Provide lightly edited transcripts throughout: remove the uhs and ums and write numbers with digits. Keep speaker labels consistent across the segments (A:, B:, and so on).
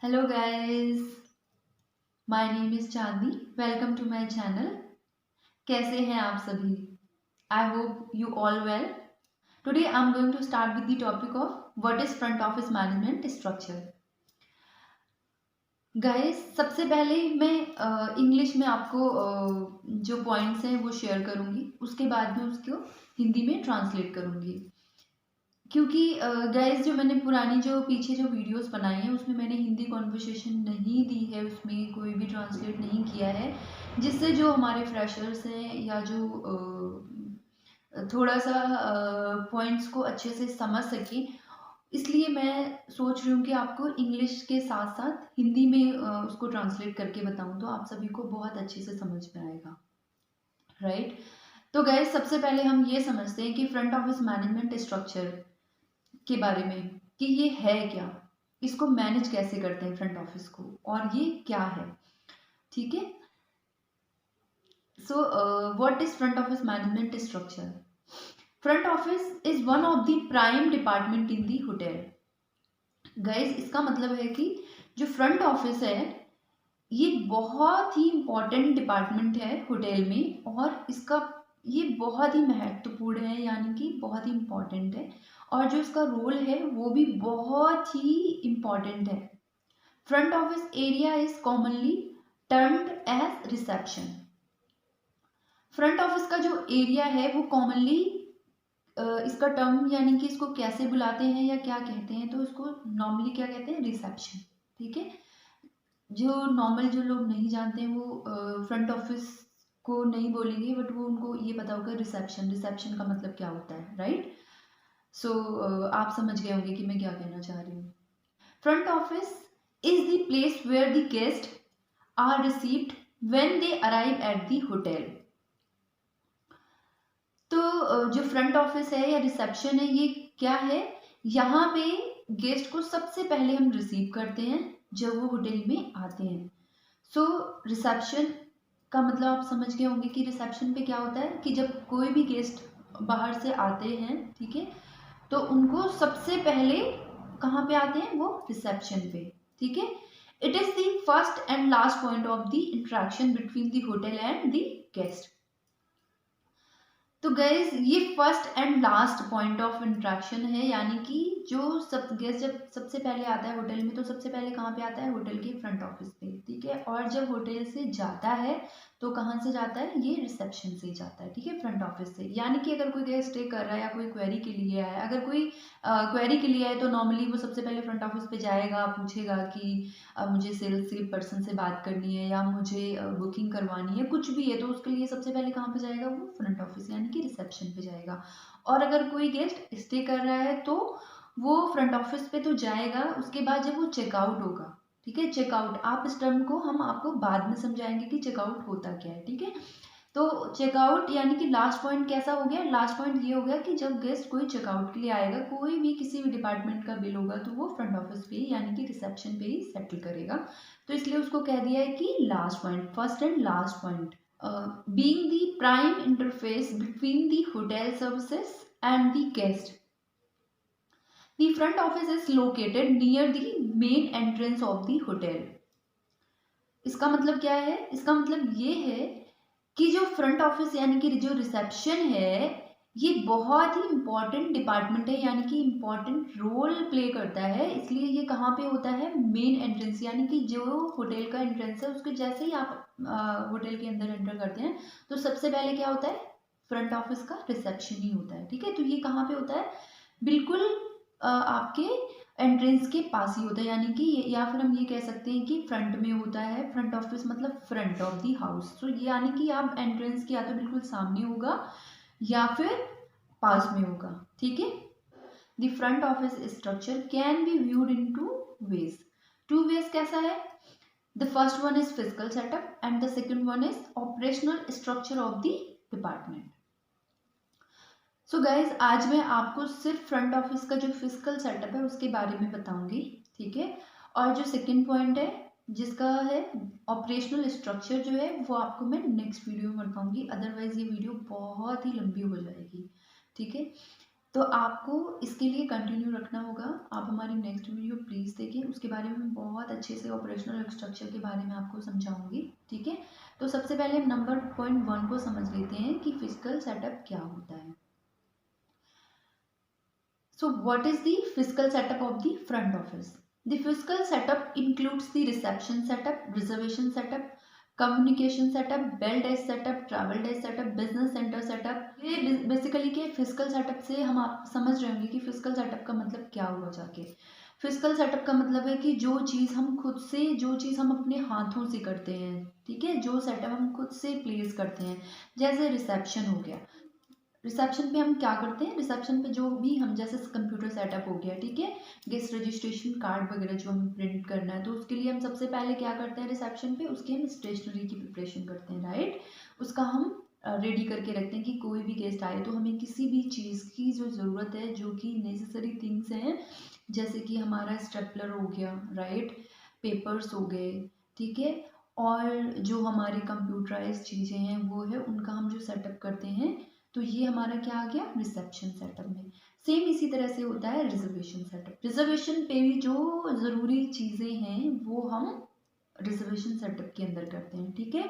A: Hello guys, my name is Chandni. Welcome to my channel. कैसे हैं आप सभी? I hope you all well. Today I'm going to start with the topic of what is front office management structure. Guys, सबसे पहले मैं English में आपको जो पॉइंट्स हैं वो शेयर करूँगी, उसके बाद में उसको हिंदी में ट्रांसलेट करूँगी। क्योंकि गाइस जो मैंने पुरानी जो पीछे जो वीडियोस बनाई हैं उसमें मैंने हिंदी कॉन्वर्सेशन नहीं दी है, उसमें कोई भी ट्रांसलेट नहीं किया है, जिससे जो हमारे फ्रेशर्स हैं या जो थोड़ा सा पॉइंट्स को अच्छे से समझ सकें, इसलिए मैं सोच रही हूँ कि आपको इंग्लिश के साथ साथ हिंदी में उसको ट्रांसलेट करके बताऊँ तो आप सभी को बहुत अच्छे से समझ में आएगा, राइट। तो गाइस सबसे पहले हम ये समझते हैं कि फ्रंट ऑफिस मैनेजमेंट स्ट्रक्चर के बारे में कि ये है क्या, इसको मैनेज कैसे करते हैं फ्रंट ऑफिस को, और ये क्या है, ठीक है। So what is front office management structure? Front office is one of the prime department in the hotel. Guys इसका मतलब है कि जो फ्रंट ऑफिस है ये बहुत ही इम्पॉर्टेंट डिपार्टमेंट है होटल में, और इसका ये बहुत ही महत्वपूर्ण है, यानी कि बहुत ही इम्पॉर्टेंट है, और जो इसका रोल है वो भी बहुत ही इम्पॉर्टेंट है। Front office area is commonly termed as reception. Front office का जो एरिया है वो कॉमनली इसका टर्म यानी कि इसको कैसे बुलाते हैं या क्या कहते हैं, तो इसको नॉर्मली क्या कहते हैं, रिसेप्शन, ठीक है। जो नॉर्मल जो लोग नहीं जानते हैं वो फ्रंट ऑफिस को नहीं बोलेंगे, बट वो उनको ये पता होगा रिसेप्शन, रिसेप्शन का मतलब क्या होता है, राइट। सो आप समझ गए होंगे कि मैं क्या कहना चाह रही हूँ। Front office is the place where the guest are received when they arrive at the hotel. तो जो फ्रंट ऑफिस है या रिसेप्शन है ये क्या है, यहाँ पे गेस्ट को सबसे पहले हम रिसीव करते हैं जब वो होटल में आते हैं। सो रिसेप्शन का मतलब आप समझ गए होंगे कि रिसेप्शन पे क्या होता है कि जब कोई भी गेस्ट बाहर से आते हैं, ठीक है, तो उनको सबसे पहले कहाँ पे आते हैं, वो रिसेप्शन पे, ठीक है। It is the first and last point of the interaction between the hotel and the guest. तो गैस ये first and last point of interaction है, यानी कि जो सब गेस्ट जब सबसे पहले आता है होटल में तो सबसे पहले कहाँ पे आता है, होटल के फ्रंट ऑफिस पे, ठीक है। और जब होटल से जाता है तो कहाँ से जाता है, ये रिसेप्शन से जाता है, ठीक है, फ्रंट ऑफिस से। यानी कि अगर कोई गेस्ट स्टे कर रहा है या कोई क्वेरी के लिए आया है, अगर कोई क्वेरी के लिए आए तो नॉर्मली वो सबसे पहले फ्रंट ऑफिस पे जाएगा, पूछेगा कि मुझे सेल्स के पर्सन से बात करनी है या मुझे बुकिंग करवानी है, कुछ भी है, तो उसके लिए सबसे पहले कहाँ पे जाएगा, वो फ्रंट ऑफिस यानी कि रिसेप्शन पे जाएगा। और अगर कोई गेस्ट स्टे कर रहा है तो वो फ्रंट ऑफिस पे तो जाएगा, उसके बाद जब वो चेकआउट होगा, ठीक है, चेकआउट, आप इस टर्म को हम आपको बाद में समझाएंगे कि चेकआउट होता क्या है, ठीक है। तो चेकआउट यानी कि लास्ट पॉइंट कैसा हो गया, लास्ट पॉइंट ये हो गया कि जब गेस्ट कोई चेकआउट के लिए आएगा, कोई भी किसी भी डिपार्टमेंट का बिल होगा तो वो फ्रंट ऑफिस पे यानी कि रिसेप्शन पे ही सेटल करेगा। तो इसलिए उसको कह दिया है कि last point, first and last point. being the prime interface between the hotel services and the guest, the front office is located near the main entrance of the hotel। इसका मतलब क्या है, इसका मतलब ये है कि जो फ्रंट ऑफिस यानी कि जो रिसेप्शन है ये बहुत ही इम्पॉर्टेंट डिपार्टमेंट है, यानी कि इम्पॉर्टेंट रोल प्ले करता है। इसलिए ये कहाँ पे होता है, मेन एंट्रेंस, यानी कि जो होटल का एंट्रेंस है उसके जैसे ही आप होटल के अंदर एंटर करते हैं तो सबसे पहले क्या होता है, फ्रंट ऑफिस का रिसेप्शन ही होता है, ठीक है। तो ये कहाँ पे होता है, बिल्कुल आपके एंट्रेंस के पास ही होता है, यानी कि या फिर हम ये कह सकते हैं कि फ्रंट में होता है। फ्रंट ऑफिस मतलब फ्रंट ऑफ द हाउस, तो ये यानी कि आप एंट्रेंस के या तो बिल्कुल सामने होगा या फिर पास में होगा, ठीक है। The front office structure can be viewed in two ways. Two ways कैसा है, the first one is physical setup and the second one is operational structure of the department. So guys आज मैं आपको सिर्फ फ्रंट ऑफिस का जो physical setup है उसके बारे में बताऊंगी, ठीक है। और जो सेकंड पॉइंट है जिसका है ऑपरेशनल स्ट्रक्चर जो है वो आपको मैं नेक्स्ट वीडियो में बताऊंगी, अदरवाइज ये वीडियो बहुत ही लंबी हो जाएगी, ठीक है। तो आपको इसके लिए कंटिन्यू रखना होगा। आप हमारी नेक्स्ट वीडियो प्लीज़ देखें, उसके बारे में बहुत अच्छे से ऑपरेशनल स्ट्रक्चर के बारे में आपको समझाऊंगी। ठीक है, तो सबसे पहले हम नंबर पॉइंट 1 को समझ लेते हैं कि फिजिकल सेटअप क्या होता है। So what is the physical setup of the front office? The physical setup includes the reception setup, reservation setup, communication setup, bell desk setup, travel desk setup, business centre setup. ये basically के physical setup से हम आप समझ रहे होंगे कि physical setup का मतलब क्या हुआ जाके। फिजिकल सेटअप का मतलब है कि जो चीज़ हम खुद से, जो चीज़ हम अपने हाथों से करते हैं, ठीक है, जो सेटअप हम खुद से प्लेस करते हैं। जैसे रिसेप्शन हो गया, रिसेप्शन पे हम क्या करते हैं, रिसेप्शन पे जो भी हम, जैसे कंप्यूटर सेटअप हो गया, ठीक है, गेस्ट रजिस्ट्रेशन कार्ड वगैरह जो हमें प्रिंट करना है, तो उसके लिए हम सबसे पहले क्या करते हैं, रिसेप्शन पे उसकी हम स्टेशनरी की प्रिपरेशन करते हैं, राइट। उसका हम रेडी करके रखते हैं कि कोई भी गेस्ट आए तो हमें किसी भी चीज़ की जो ज़रूरत है, जो कि नेसेसरी थिंग्स हैं, जैसे कि हमारा स्टेपलर हो गया, राइट, पेपर्स हो गए, ठीक है, और जो हमारी कंप्यूटराइज चीज़ें हैं वो है, उनका हम जो सेटअप करते हैं, तो ये हमारा क्या आ गया रिसेप्शन सेटअप में। सेम इसी तरह से होता है रिजर्वेशन सेटअप। रिजर्वेशन पे भी जो ज़रूरी चीज़ें हैं वो हम रिजर्वेशन सेटअप के अंदर करते हैं, ठीक है।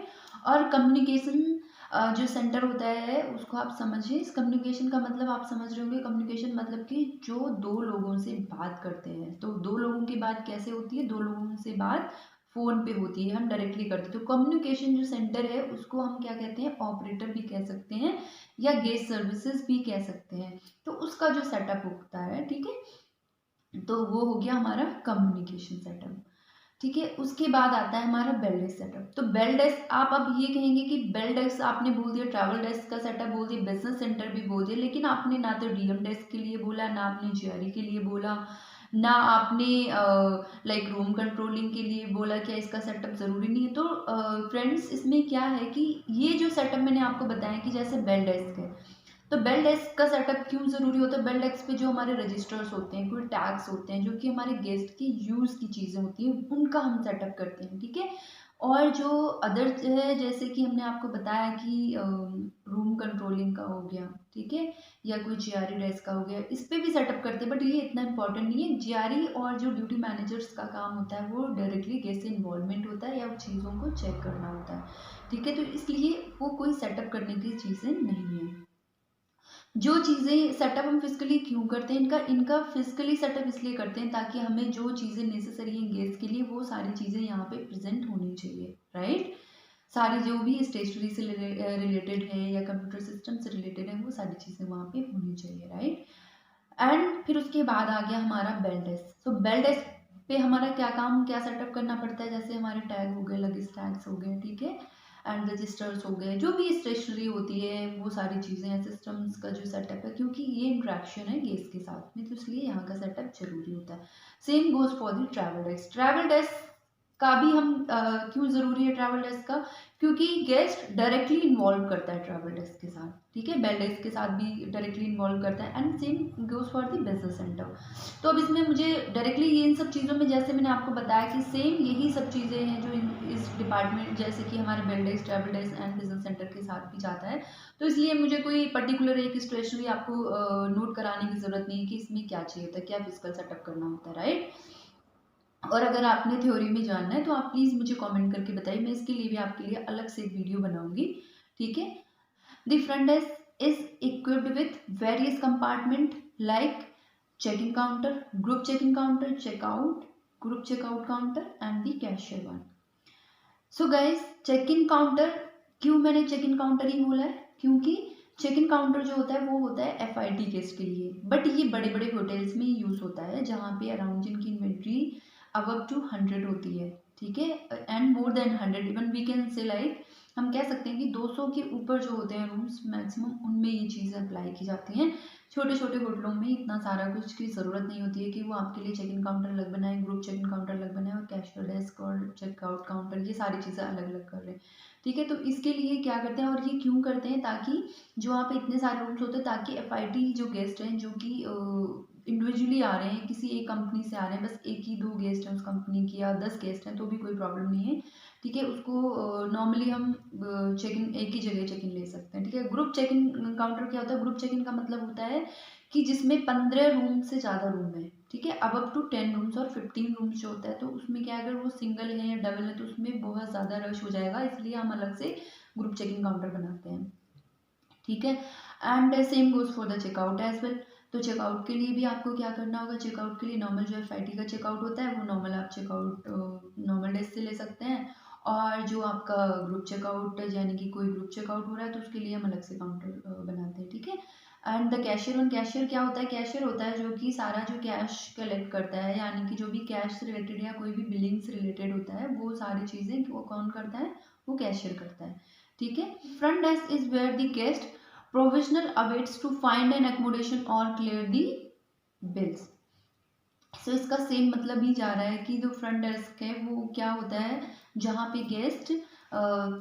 A: और कम्युनिकेशन जो सेंटर होता है उसको आप समझिए। इस कम्युनिकेशन का मतलब आप समझ रहे होंगे, कम्युनिकेशन मतलब कि जो दो लोगों से बात करते हैं, तो दो लोगों की बात कैसे होती है, दो लोगों से बात फ़ोन पे होती है, हम डायरेक्टली करते हैं। तो कम्युनिकेशन जो सेंटर है उसको हम क्या कहते हैं, ऑपरेटर भी कह सकते हैं या गेस्ट सर्विसेज भी कह सकते हैं। तो उसका जो सेटअप होता है, ठीक है, तो वो हो गया हमारा कम्युनिकेशन सेटअप, ठीक है। उसके बाद आता है हमारा बेल डेस्क सेटअप। तो बेल डेस्क, आप अब ये कहेंगे कि बेल डेस्क आपने बोल दिया, ट्रैवल डेस्क का सेटअप बोल दिया, बिजनेस सेंटर भी बोल दिया, लेकिन आपने ना तो डीएम डेस्क के लिए बोला, ना आपने जीआरई के लिए बोला, ना आपने लाइक रूम कंट्रोलिंग के लिए बोला। क्या इसका सेटअप ज़रूरी नहीं है? तो फ्रेंड्स, इसमें क्या है कि ये जो सेटअप मैंने आपको बताया कि जैसे बेल डेस्क है, तो बेल डेस्क का सेटअप क्यों ज़रूरी होता है? बेल डेस्क पे जो हमारे रजिस्टर्स होते हैं, कोई टैग्स होते हैं, जो कि हमारे गेस्ट की यूज़ की चीज़ें होती हैं, उनका हम सेटअप करते हैं, ठीक है। और जो अदर है, जैसे कि हमने आपको बताया कि रूम कंट्रोलिंग का हो गया, ठीक है, या कोई जीआरई डेस्क का हो गया, इस पे भी सेटअप करते हैं, बट ये इतना इंपॉर्टेंट नहीं है। जीआरई और जो ड्यूटी मैनेजर्स का काम होता है वो डायरेक्टली गेस्ट से इन्वॉल्वमेंट होता है या उन चीज़ों को चेक करना होता है, ठीक है। तो इसलिए वो कोई सेटअप करने की चीज़ें नहीं है। जो चीज़ें सेटअप हम फिजिकली क्यों करते हैं, इनका फिजिकली सेटअप इसलिए करते हैं ताकि हमें जो चीज़ें नेसेसरी हैं गेस्ट के लिए, वो सारी चीज़ें यहाँ पे प्रेजेंट होनी चाहिए, राइट। सारी जो भी स्टेशनरी से रिलेटेड है या कंप्यूटर सिस्टम से रिलेटेड है, वो सारी चीज़ें वहाँ पे होनी चाहिए, राइट। एंड फिर उसके बाद आ गया हमारा बेल डेस्क। तो बेल डेस्क पे हमारा क्या काम, क्या सेटअप करना पड़ता है, जैसे हमारे टैग हो गए, लगेज टैग्स हो गए, ठीक है, एंड रजिस्टर्स हो गए, जो भी स्टेशनरी होती है, वो सारी चीज़ें हैं, सिस्टम्स का जो सेटअप है, क्योंकि ये इंट्रैक्शन है गेस्ट के साथ में, तो इसलिए यहाँ का सेटअप जरूरी होता है। Same goes for the travel desk. Travel desk का भी हम क्यों ज़रूरी है ट्रैवल डेस्क का, क्योंकि गेस्ट डायरेक्टली इन्वॉल्व करता है ट्रैवल डेस्क के साथ, ठीक है, बेल डेस्क के साथ भी डायरेक्टली इन्वॉल्व करता है। And same goes for the business centre. तो अब इसमें मुझे डायरेक्टली ये इन सब चीज़ों में, जैसे मैंने आपको बताया कि सेम यही सब चीज़ें हैं जो इस डिपार्टमेंट, जैसे कि हमारे bell desk, travel desk and business centre के साथ भी जाता है। तो इसलिए मुझे कोई पर्टिकुलर एक स्टेशनरी आपको नोट कराने की ज़रूरत नहीं है कि इसमें क्या चाहिए होता है, क्या फिजिकल सेटअप करना होता है, राइट। और अगर आपने थ्योरी में जानना है तो आप प्लीज़ मुझे कमेंट करके बताइए, मैं इसके लिए भी आपके लिए अलग से एक वीडियो बनाऊंगी, ठीक है। The front desk is equipped with various compartment like check-in counter, group check-in counter, checkout, group checkout counter and the cashier one. So guys, check-in counter, क्यों मैंने check-in counter ही बोला है, क्योंकि चेक इन काउंटर जो होता है वो होता है FIT गेस्ट के लिए, बट ये बड़े बड़े होटल्स में यूज़ होता है जहाँ पे अराउंड जिनकी इन्वेंट्री अब टू 100 होती है, ठीक है, and more than 100, even we can say like, हम कह सकते हैं कि 200 के ऊपर जो होते हैं रूम्स मैक्सिमम, उनमें ये चीज़ें अप्लाई की जाती हैं। छोटे छोटे होटलों में इतना सारा कुछ की ज़रूरत नहीं होती है कि वो आपके लिए चेक इन काउंटर अलग बनाए, ग्रुप चेक इन काउंटर अलग बनाए, और कैशियर डेस्क और चेकआउट काउंटर, ये सारी चीज़ें अलग अलग कर रहे हैं, ठीक है। तो इसके लिए क्या करते हैं, और ये क्यों करते हैं, ताकि जो वहाँ पे इतने सारे रूम्स होते हैं, ताकि FIT जो गेस्ट हैं, जो कि इंडिविजुअली आ रहे हैं, किसी एक कंपनी से आ रहे हैं, बस एक ही दो गेस्ट हैं उस कंपनी की, या 10 गेस्ट हैं तो भी कोई प्रॉब्लम नहीं है, ठीक है। उसको नॉर्मली हम चेक इन एक ही जगह चेक इन ले सकते हैं, ठीक है। ग्रुप चेक इन काउंटर क्या होता है, ग्रुप चेक इन का मतलब होता है कि जिसमें 15 रूम से ज़्यादा रूम है, ठीक है, अब अप टू 10 रूम्स और 15 रूम्स जो होता है, तो उसमें क्या है, अगर वो सिंगल है या डबल है तो उसमें बहुत ज़्यादा रश हो जाएगा, इसलिए हम अलग से ग्रुप चेकिंग काउंटर बनाते हैं, ठीक है। And same goes for the checkout as well. तो चेकआउट के लिए भी आपको क्या करना होगा, चेकआउट के लिए नॉर्मल जो FIT का चेकआउट होता है वो नॉर्मल आप चेकआउट नॉर्मल डेज से ले सकते हैं, और जो आपका ग्रुप चेकआउट यानी कि कोई ग्रुप चेकआउट हो रहा है तो उसके लिए हम अलग से काउंटर बनाते हैं, ठीक है। And the cashier, on cashier क्या होता है, कैशियर होता है जो कि सारा जो कैश कलेक्ट करता है, यानी कि जो भी कैश से रिलेटेड या कोई भी बिलिंग से रिलेटेड होता है वो सारी चीज़ें वो कौन करता है, वो कैशियर करता है, ठीक है। Front desk is where the guest provisional awaits to find an accommodation or clear the bills। सो इसका सेम मतलब ही जा रहा है कि जो फ्रंट डेस्क है वो क्या होता है, जहाँ पे गेस्ट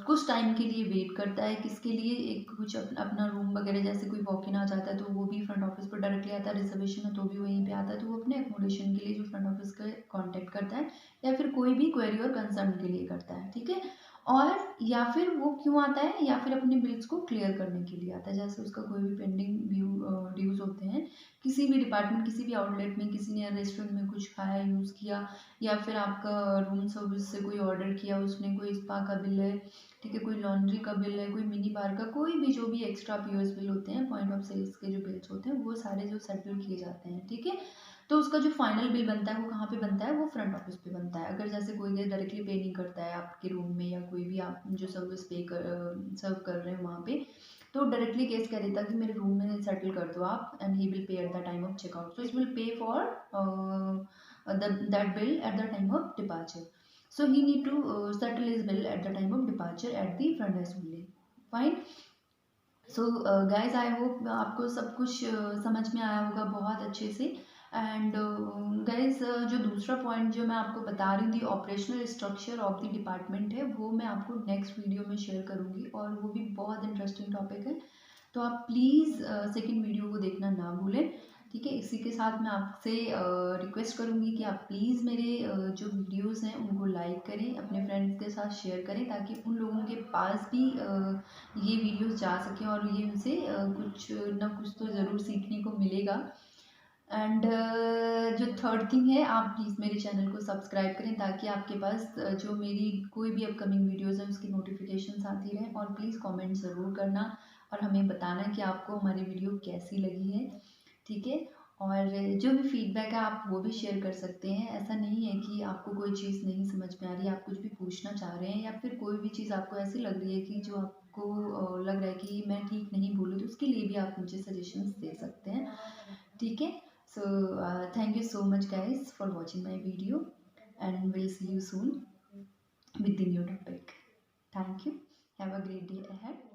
A: कुछ टाइम के लिए वेट करता है, किसके लिए, एक कुछ अपना रूम वगैरह, जैसे कोई वॉक इन आ जाता है तो वो भी फ्रंट ऑफिस पर डायरेक्टली आता है, रिजर्वेशन है तो भी वहीं पे आता है, तो वो अपने एकोमोडेशन के लिए जो फ्रंट ऑफिस का कांटेक्ट करता है, या फिर कोई भी क्वेरी और कंसर्न के लिए करता है, ठीक है। और या फिर वो क्यों आता है, या फिर अपने बिल्स को क्लियर करने के लिए आता है, जैसे उसका कोई भी पेंडिंग ड्यूज होते हैं किसी भी डिपार्टमेंट, किसी भी आउटलेट में, किसी ने रेस्टोरेंट में कुछ खाया, यूज़ किया, या फिर आपका रूम सर्विस से कोई ऑर्डर किया, उसने कोई स्पा का बिल है, ठीक है, कोई लॉन्ड्री का बिल है, कोई मिनी बार का, कोई भी जो भी एक्स्ट्रा POS बिल होते हैं, पॉइंट ऑफ सेल्स के जो बिल्स होते हैं, वो सारे जो सेटल किए जाते हैं, ठीक है। तो उसका जो फाइनल बिल बनता है वो कहाँ पे बनता है, वो फ्रंट ऑफिस पे बनता है। अगर जैसे कोई डायरेक्टली पे नहीं करता है आपके रूम में, या कोई भी आप जो सर्विस सर्व कर रहे हैं वहाँ पे, तो डायरेक्टली केस कह देता कि मेरे रूम में सेटल कर दो आप, and he will pay at the time of checkout, so it will pay for that bill at the time of departure, so he need to settle his bill at the time of departure at the front desk only, fine। So guys I hope आपको सब कुछ समझ में आया होगा बहुत अच्छे से। एंड गाइज जो दूसरा पॉइंट जो मैं आपको बता रही थी, operational structure of the department है, वो मैं आपको नेक्स्ट वीडियो में शेयर करूँगी, और वो भी बहुत इंटरेस्टिंग टॉपिक है, तो आप प्लीज़ सेकेंड वीडियो को देखना ना भूलें, ठीक है। इसी के साथ मैं आपसे रिक्वेस्ट करूँगी कि आप प्लीज़ मेरे जो वीडियोस हैं उनको लाइक करें, अपने फ्रेंड्स के साथ शेयर करें, ताकि उन लोगों के पास भी ये वीडियोस जा सकें, और ये उनसे कुछ ना कुछ तो ज़रूर सीखने को मिलेगा। एंड जो थर्ड थिंग है, आप प्लीज़ मेरे चैनल को सब्सक्राइब करें, ताकि आपके पास जो मेरी कोई भी अपकमिंग वीडियोज़ है उसकी नोटिफिकेशन आती रहें, और प्लीज़ कमेंट ज़रूर करना और हमें बताना कि आपको हमारी वीडियो कैसी लगी है, ठीक है। और जो भी फीडबैक है आप वो भी शेयर कर सकते हैं, ऐसा नहीं है कि आपको कोई चीज़ नहीं समझ में आ रही है, आप कुछ भी पूछना चाह रहे हैं, या फिर कोई भी चीज़ आपको ऐसी लग रही है कि जो आपको लग रहा है कि मैं ठीक नहीं बोलूँ, तो उसके लिए भी आप मुझे सजेशंस दे सकते हैं, ठीक है। So thank you so much guys for watching my video, and will see you soon with the new topic. Thank you. Have a great day ahead.